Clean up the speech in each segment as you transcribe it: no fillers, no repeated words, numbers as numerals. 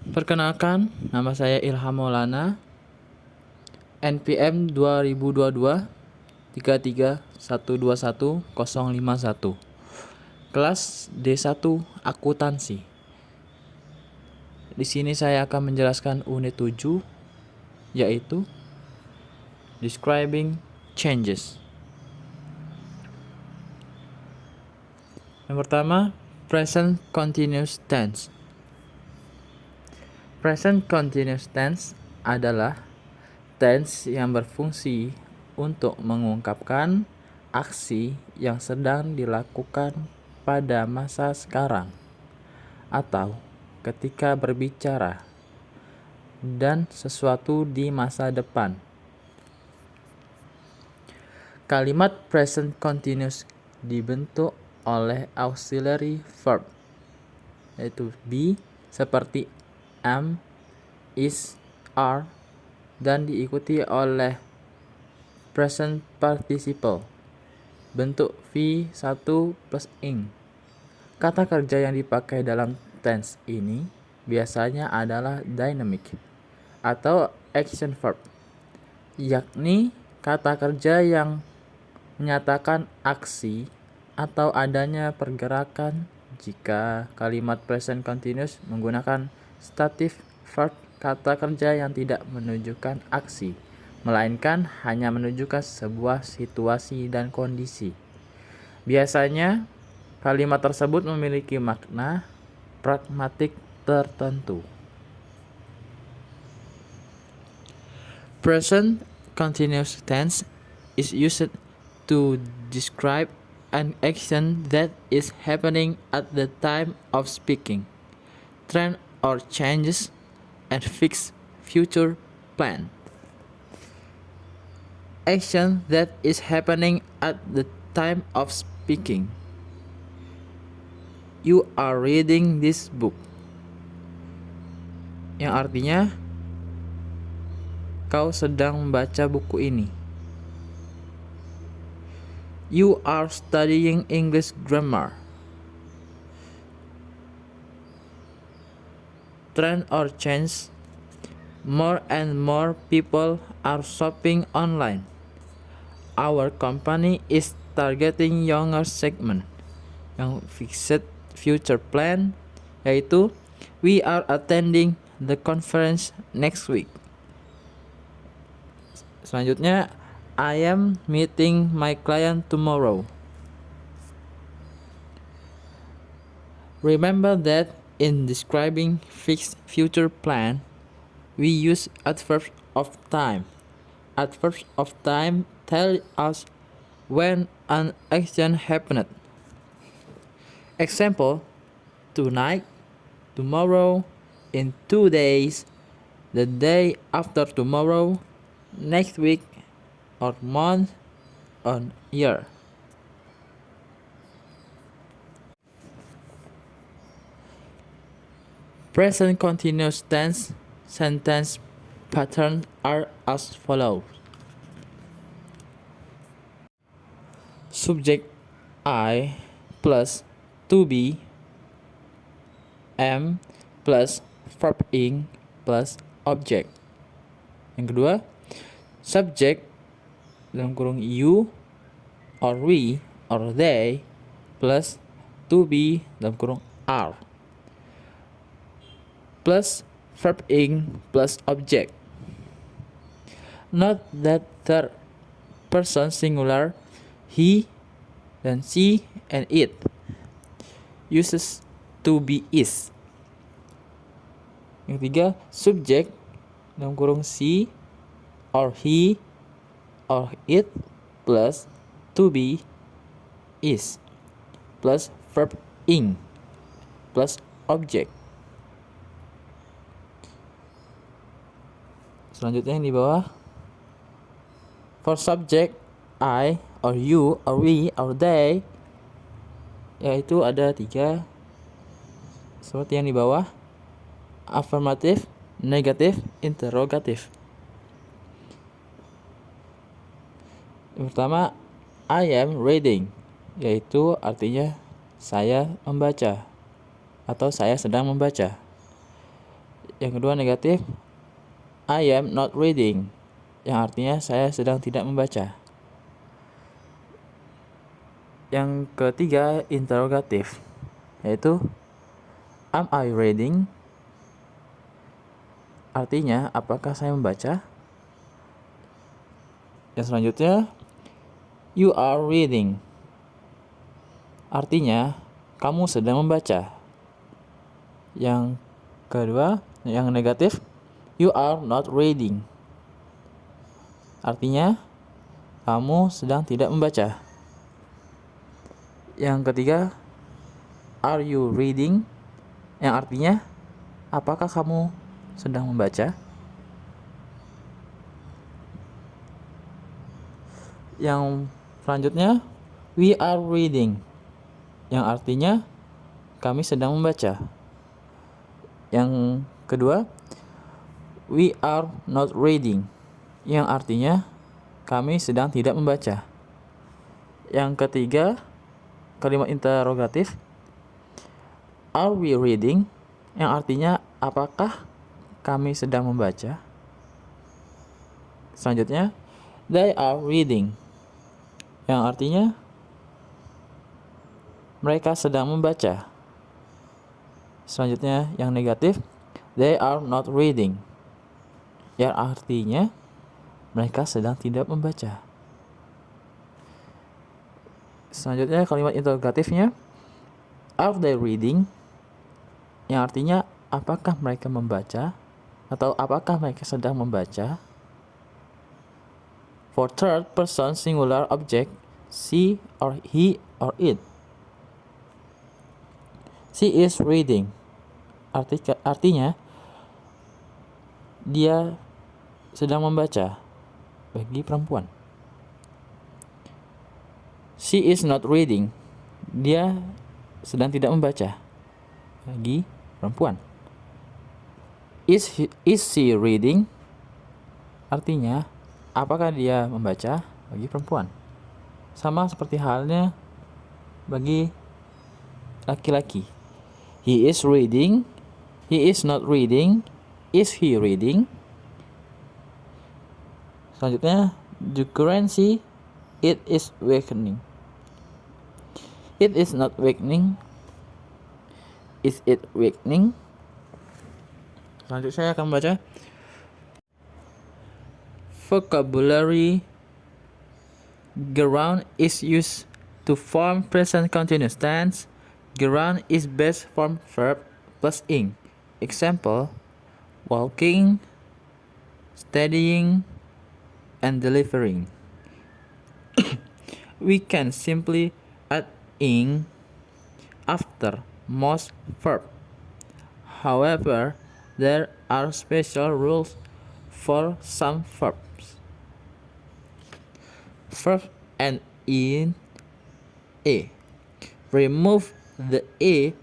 Perkenalkan, nama saya Ilham Maulana, NPM 2022 121 kelas D1 Akuntansi. Di sini saya akan menjelaskan unit 7, yaitu Describing Changes. Yang pertama, Present Continuous Tense. Present Continuous Tense adalah tense yang berfungsi untuk mengungkapkan aksi yang sedang dilakukan pada masa sekarang atau ketika berbicara dan sesuatu di masa depan. Kalimat present continuous dibentuk oleh auxiliary verb, yaitu be seperti am, is, are, dan diikuti oleh present participle bentuk V1 plus ing. Kata kerja yang dipakai dalam tense ini biasanya adalah dynamic atau action verb, yakni kata kerja yang menyatakan aksi atau adanya pergerakan. Jika kalimat present continuous menggunakan stative verb, kata kerja yang tidak menunjukkan aksi, melainkan hanya menunjukkan sebuah situasi dan kondisi. Biasanya, kalimat tersebut memiliki makna pragmatik tertentu. Present continuous tense is used to describe an action that is happening at the time of speaking, trend or changes, and fixed future plan. Action that is happening at the time of speaking. You are reading this book. Yang artinya, kau sedang membaca buku ini. You are studying English grammar. Trend or change. More and more people are shopping online. Our company is targeting younger segment. Yang fixed future plan, yaitu we are attending the conference next week. Selanjutnya, I am meeting my client tomorrow. Remember that in describing fixed future plan, we use adverbs of time. Adverbs of time tell us when an action happened. Example, tonight, tomorrow, in 2 days, the day after tomorrow, next week, or month, or year. Present continuous tense sentence patterns are as follows. Subject I plus to be, am plus verb ing plus object. Yang kedua, subject dalam kurung you or we or they plus to be dalam kurung are plus verb ing plus object. Note that third person singular he dan she and it uses to be is. Yang ketiga, subject dalam kurung she or he or it plus to be is plus verb ing plus object. Selanjutnya yang di bawah, for subject I or you or we or they, yaitu ada 3 seperti yang di bawah: affirmative, negative, interrogative. Yang pertama, I am reading, yaitu artinya saya membaca atau saya sedang membaca. Yang kedua negatif, I am not reading, yang artinya saya sedang tidak membaca. Yang ketiga interrogatif, yaitu am I reading, artinya apakah saya membaca. Yang selanjutnya you are reading, artinya kamu sedang membaca. Yang kedua, yang negatif, you are not reading, artinya kamu sedang tidak membaca. Yang ketiga, are you reading, yang artinya apakah kamu sedang membaca. Yang selanjutnya, we are reading, yang artinya kami sedang membaca. Yang kedua, we are not reading, yang artinya kami sedang tidak membaca. Yang ketiga, kalimat interrogatif, are we reading, yang artinya apakah kami sedang membaca. Selanjutnya, they are reading, yang artinya mereka sedang membaca. Selanjutnya yang negatif, they are not reading, yang artinya mereka sedang tidak membaca. Selanjutnya kalimat interrogatifnya, are they reading, yang artinya apakah mereka membaca atau apakah mereka sedang membaca. For third person singular object, she or he or it, she is reading, artinya dia sedang membaca bagi perempuan. She is not reading, dia sedang tidak membaca bagi perempuan. Is she reading, artinya apakah dia membaca bagi perempuan. Sama seperti halnya bagi laki-laki. He is reading, he is not reading, is he reading. Selanjutnya, the currency, it is weakening. It is not weakening, is it weakening. Selanjutnya saya akan membaca vocabulary. Ground is used to form present continuous tense. Ground is best form verb plus ing. Example, walking, studying, and delivering. We can simply add ing after most verb. However, there are special rules for some verbs. Verb and in a. Remove the a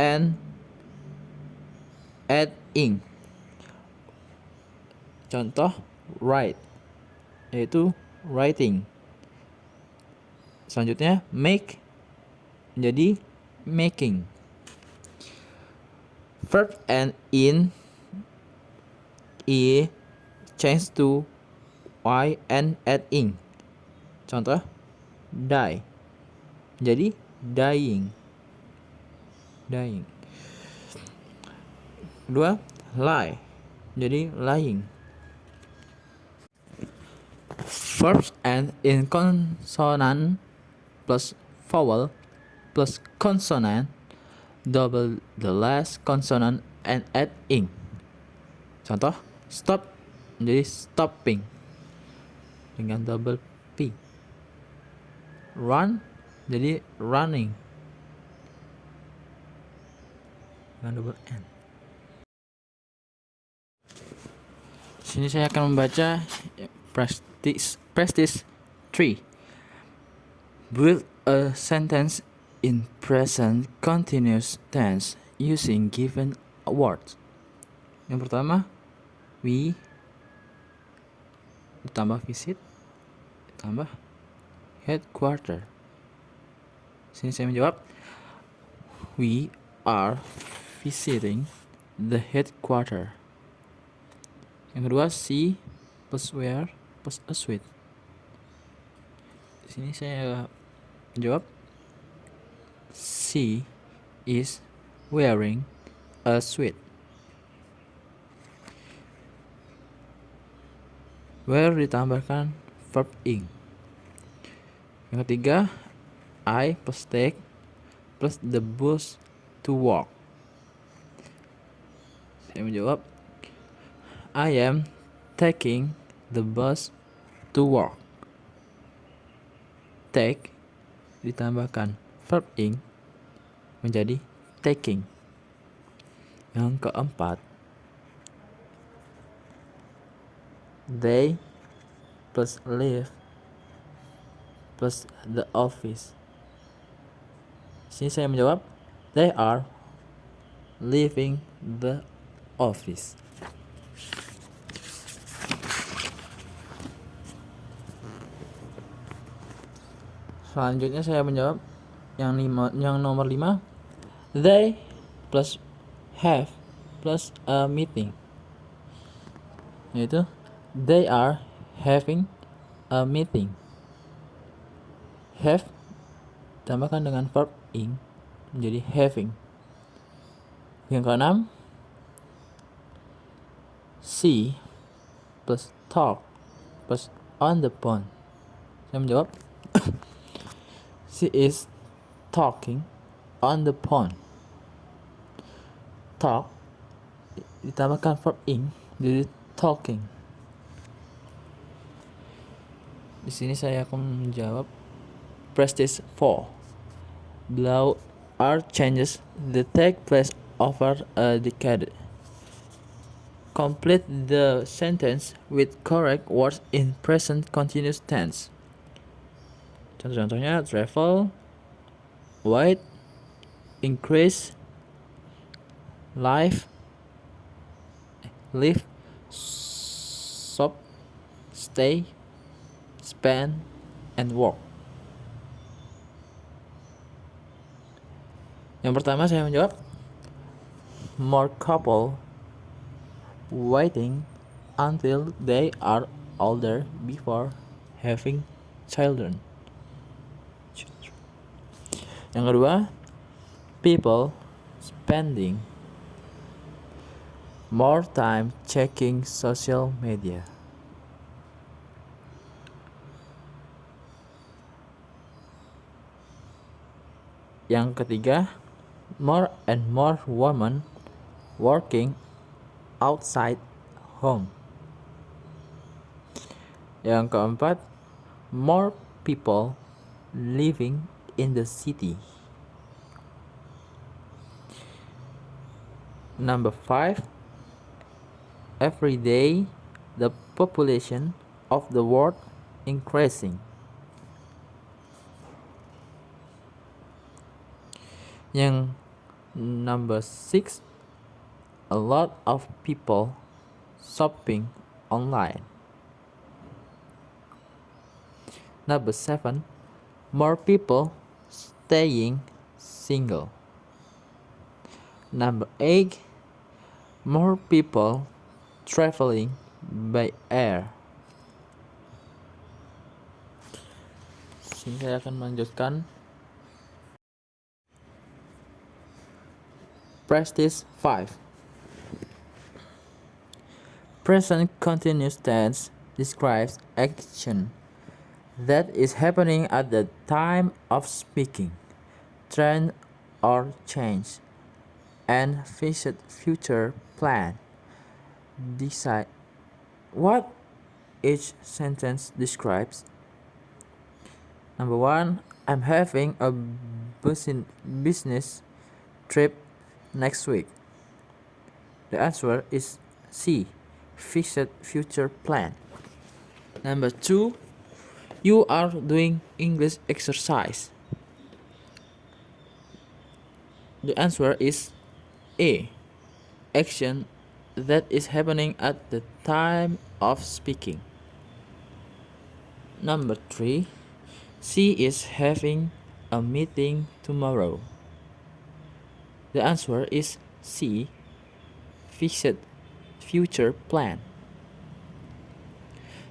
and add ing. Contoh write, yaitu writing. Selanjutnya make menjadi making. Verb and in e change to y and add ing. Contoh die jadi dying. Kedua, lie jadi lying. Verbs and in consonant plus vowel plus consonant, double the last consonant and add ing. Contoh stop menjadi stopping dengan double P. Run jadi running dengan double N. Sini saya akan membaca practice 3. Build a sentence in present continuous tense using given words. Yang pertama, we ditambah visit ditambah headquarter. Sini saya menjawab, we are visiting the headquarter. Yang kedua, she plus wear plus a suit. Di sini saya jawab she is wearing a suit. Wear ditambahkan verb ing. Yang ketiga, I plus take plus the bus to work. Saya menjawab I am taking the bus to work. Take ditambahkan verb ing menjadi taking. Yang keempat, they plus live plus the office. Sini saya menjawab they are leaving the office. Selanjutnya saya menjawab yang nomor 5. They plus have plus a meeting. Yaitu they are having a meeting. Have tambahkan dengan verb ing menjadi having. Yang keenam, she plus talk plus on the phone. Saya menjawab she is talking on the phone. Talk ditambahkan verb ing jadi talking. Di sini saya akan menjawab Prestige 4. Below are changes that take place over a decade. Complete the sentence with correct words in present continuous tense. Contoh-contohnya travel, wait, increase, live, shop, stay, spend, and work. Yang pertama saya menjawab more couple waiting until they are older before having children. Yang kedua, people spending more time checking social media. Yang ketiga, more and more women working outside home. Yang keempat, more people living in the city. Number 5, every day the population of the world increasing. Yang number 6, a lot of people shopping online. Number 7, more people staying single. Number 8, more people traveling by air. Sini saya akan melanjutkan Prestige 5. Present continuous tense describes action that is happening at the time of speaking, trend or change, and fixed future plan. Decide what each sentence describes. Number 1, I'm having a business trip next week. The answer is C, fixed future plan. Number 2, you are doing English exercise. The answer is A, action that is happening at the time of speaking. Number 3, she is having a meeting tomorrow. The answer is C, fixed future plan.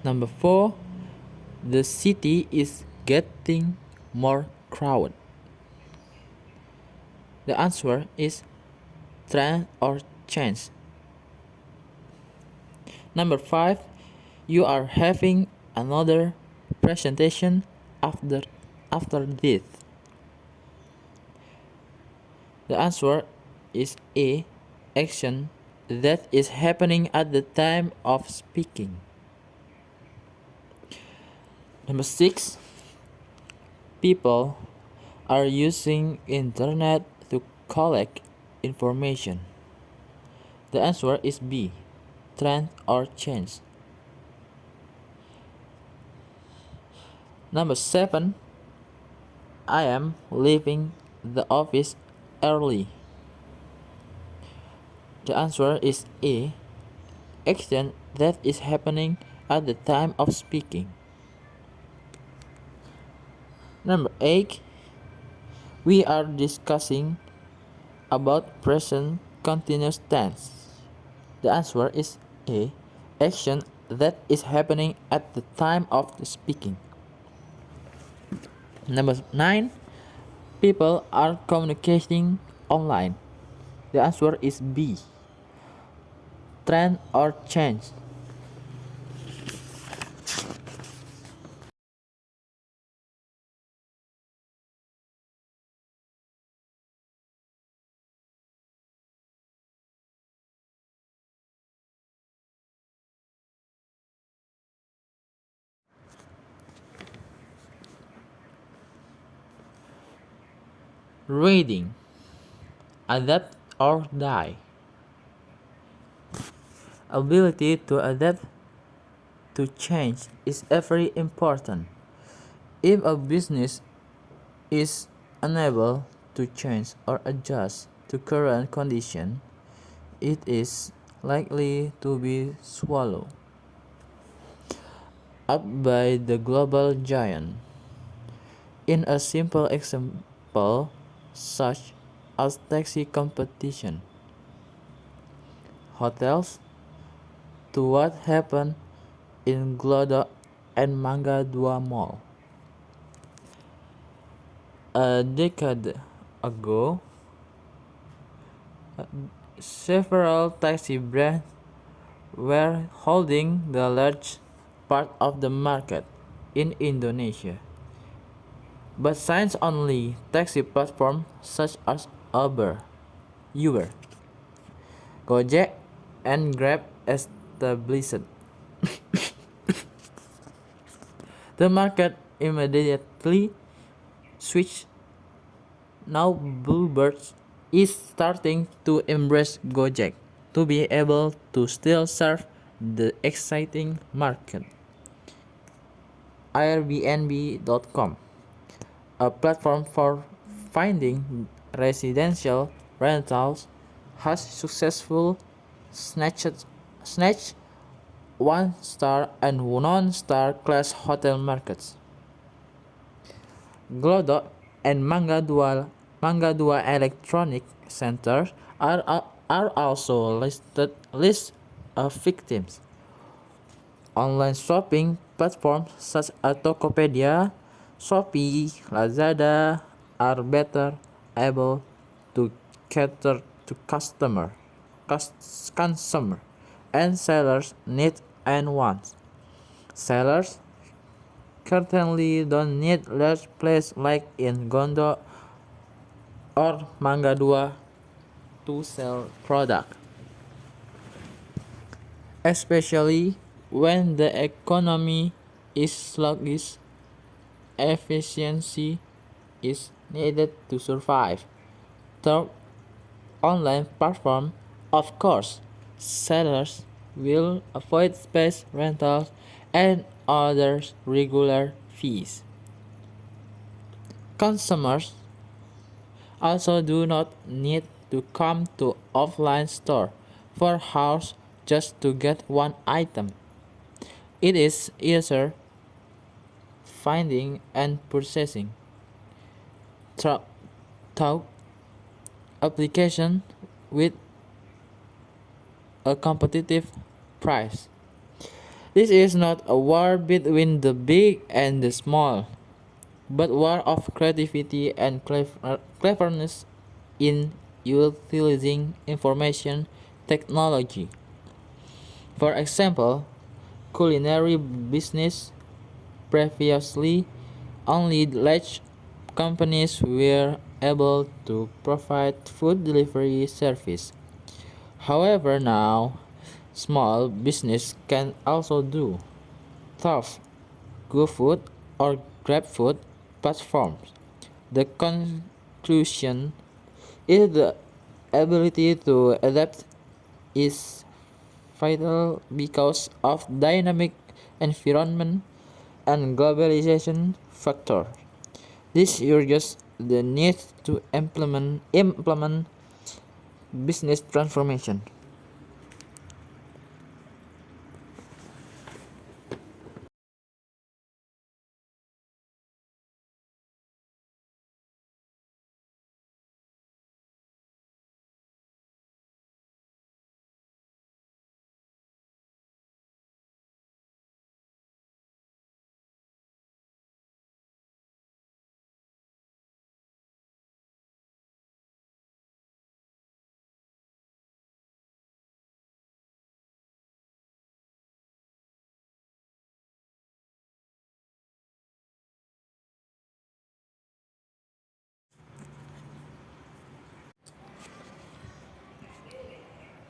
Number 4, the city is getting more crowded. The answer is trend or change. Number 5, you are having another presentation after this. The answer is A, action that is happening at the time of speaking. Number 6, people are using internet to collect information. The answer is B, trend or change. Number 7, I am leaving the office early. The answer is A, action that is happening at the time of speaking. Number 8, we are discussing about present continuous tense. The answer is A, action that is happening at the time of the speaking. Number 9, people are communicating online. The answer is B, trend or change. Reading, adapt or die. Ability to adapt to change is very important. If a business is unable to change or adjust to current conditions, it is likely to be swallowed up by the global giant. In a simple example, such as taxi competition, hotels, to what happened in Glodok and Mangga Dua Mall. A decade ago, several taxi brands were holding the large part of the market in Indonesia. But since only taxi platforms such as Uber, Gojek, and Grab established, the market immediately switched. Now Bluebird is starting to embrace Gojek to be able to still serve the exciting market. Airbnb.com, a platform for finding residential rentals, has successfully snatched one-star and non-star class hotel markets. Glodok and Mangga Dua Electronic Centers are also listed as victims. Online shopping platforms such as Tokopedia, Shopee, Lazada are better able to cater to consumer and sellers' needs and wants. Sellers currently don't need large places like in Gondo or Mangga Dua to sell product, especially when the economy is sluggish. Efficiency is needed to survive. Third, online platform, of course, sellers will avoid space rentals and other regular fees. Consumers also do not need to come to offline store for hours just to get one item. It is easier finding and purchasing through application with a competitive price. This is not a war between the big and the small, but war of creativity and cleverness in utilizing information technology. For example, culinary business previously only large companies were able to provide food delivery service. However, now small business can also do tough GoFood or GrabFood platforms. The conclusion is the ability to adapt is vital because of dynamic environment and globalization factor. This urges the need to implement business transformation.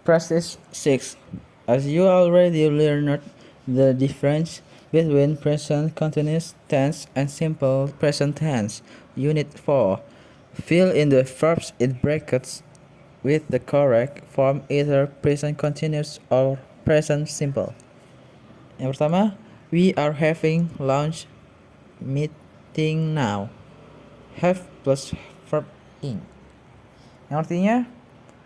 Practice 6. As you already learned the difference between present continuous tense and simple present tense, Unit 4. Fill in the verbs in brackets with the correct form either present continuous or present simple. Yang pertama, we are having lunch meeting now. Have plus verb ing. Yang artinya,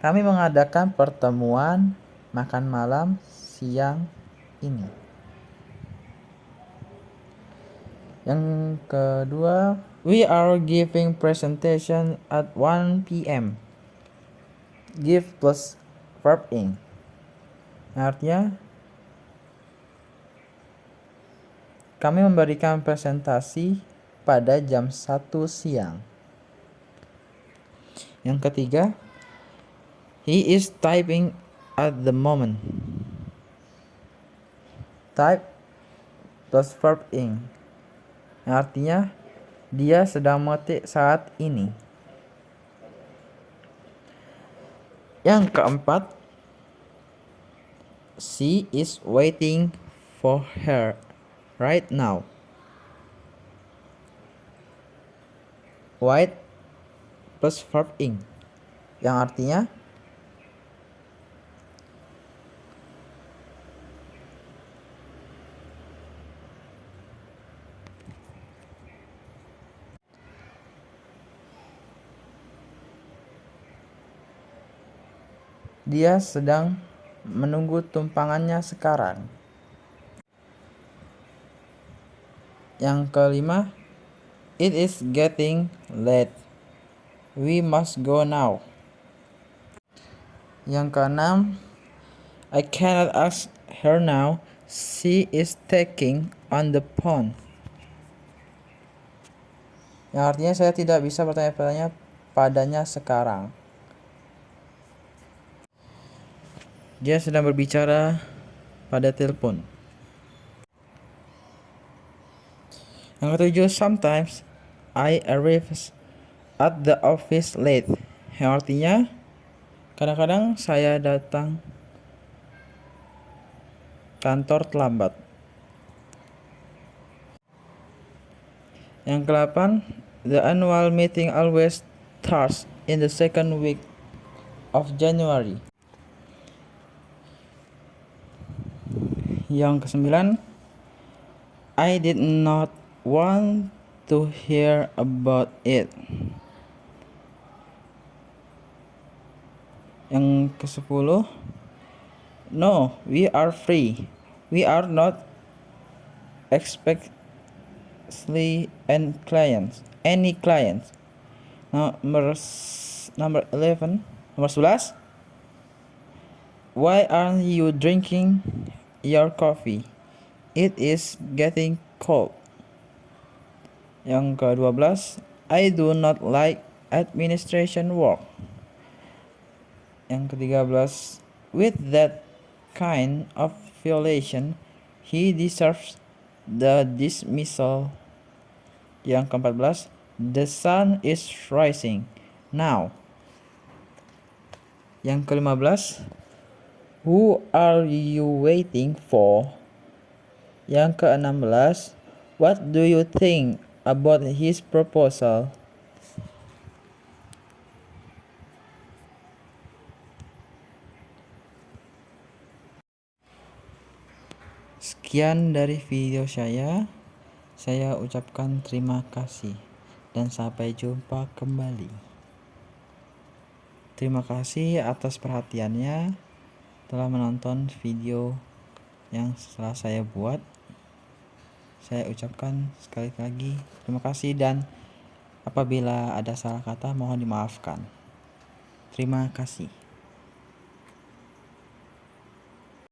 kami mengadakan pertemuan makan malam siang ini. Yang kedua, we are giving presentation at 1 p.m. Give plus verb ing. Yang artinya, kami memberikan presentasi pada jam 1 siang. Yang ketiga, he is typing at the moment. Type plus verb ing. Yang artinya, dia sedang mengetik saat ini. Yang keempat, she is waiting for her right now. Wait plus verb ing. Yang artinya, dia sedang menunggu tumpangannya sekarang. Yang kelima, it is getting late. We must go now. Yang keenam, I cannot ask her now. She is taking on the phone. Yang artinya saya tidak bisa bertanya padanya sekarang. Dia sedang berbicara pada telepon. Yang ketujuh, sometimes I arrive at the office late. Yang artinya, kadang-kadang saya datang kantor terlambat. Yang ke-8, the annual meeting always starts in the second week of January. Yang ke-9, I did not want to hear about it. Yang ke-10, no, we are free. We are not expecting any clients. Nomor 11, Why aren't you drinking your coffee? It is getting cold. Yang ke-12, I do not like administration work. Yang ke-13, with that kind of violation, he deserves the dismissal. Yang ke-14, the sun is rising now. Yang ke-15, who are you waiting for? Yang ke-16, what do you think about his proposal? Sekian dari video saya. Saya ucapkan terima kasih dan sampai jumpa kembali. Terima kasih atas perhatiannya telah menonton video yang setelah saya buat. Saya ucapkan sekali lagi terima kasih, dan apabila ada salah kata mohon dimaafkan. Terima kasih.